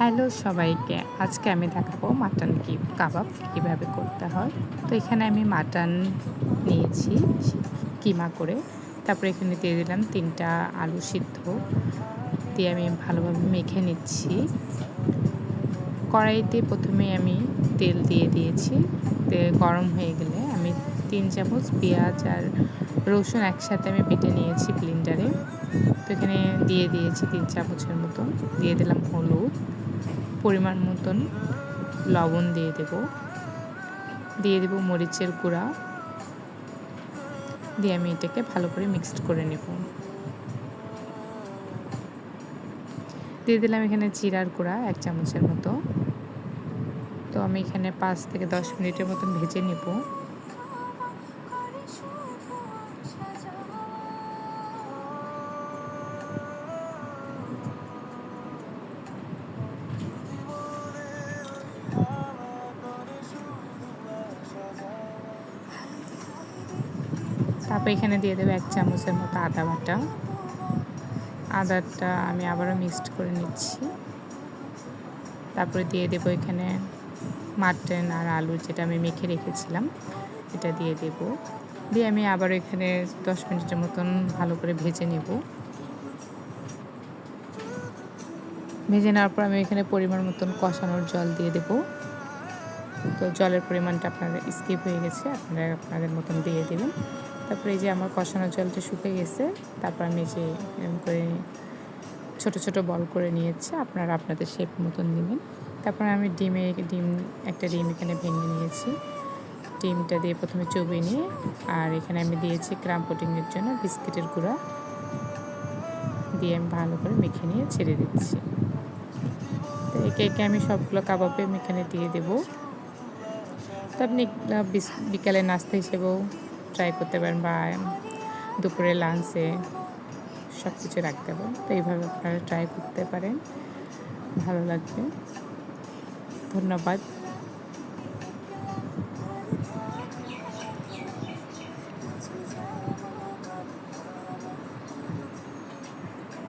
Hello সবাইকে, আজকে আমি দেখাবো মাটন কাবাব কীভাবে করতে হয়। তো এখানে আমি মাটন নিয়েছি কিমা করে। তারপরে এখানে দিয়ে দিলাম 3টা আলু সিদ্ধ দিয়ে আমি ভালোভাবে মেখে নিচ্ছি। কড়াইতে প্রথমে আমি তেল দিয়ে দিয়েছি। তেল গরম হয়ে গেলে আমি 3 চামচ পেঁয়াজ আর রসুন একসাথে আমি বেটে নিয়েছি ব্লেন্ডারে। তো এখানে দিয়ে দিয়েছি 3 চামচের মতন। দিয়ে দিলাম হলুদ, পরিমাণ মতন লবণ দিয়ে দেব মরিচের গুঁড়া দিয়ে আমি এটাকে ভালো করে মিক্সড করে নেব। দিয়ে দিলাম এখানে জিরার গুঁড়া 1 চামচের মতো। তো আমি এখানে 5 থেকে 10 মিনিটের মতন ভেজে নেব। তারপর এখানে দিয়ে দেবো 1 চামচের মতো আদা বাটা। আদাটা আমি আবারও মিক্সড করে নিচ্ছি। তারপরে দিয়ে দেব এখানে মাটন আর আলু যেটা আমি মেখে রেখেছিলাম এটা দিয়ে দেব। দিয়ে আমি আবারও এখানে 10 মিনিটের মতন ভালো করে ভেজে নেব। ভেজে নেওয়ার পর আমি এখানে পরিমাণ মতন কষানোর জল দিয়ে দেব। তো জলের পরিমাণটা আপনাদের স্কিপ হয়ে গেছে, আপনারা আপনাদের মতন দিয়ে দেবেন। তারপরে এই যে আমার কষানোর জলটা শুকিয়ে গেছে। তারপর আমি যে এরকম করে ছোট ছোট বল করে নিয়েছি, আপনারা আপনাদের শেপ মতন নেবেন। তারপর আমি একটা ডিম এখানে ভেঙে নিয়েছি। ডিমটা দিয়ে প্রথমে চুবিয়ে নিয়ে আর এখানে আমি দিয়েছি ক্রাম কোটিংয়ের জন্য বিস্কিটের গুঁড়া দিয়ে আমি ভালো করে মেখে নিয়ে ছেড়ে দিচ্ছি। তো একে একে আমি সবগুলো কাবাবে এখানে দিয়ে দেবো। তো আপনি বিকালে নাস্তা হিসেবেও ট্রাই করতে পারেন বা দুপুরে লাঞ্চে সব কিছু রাখতে পারেন। তো এইভাবে আপনারা ট্রাই করতে পারেন, ভালো লাগবে। ধন্যবাদ।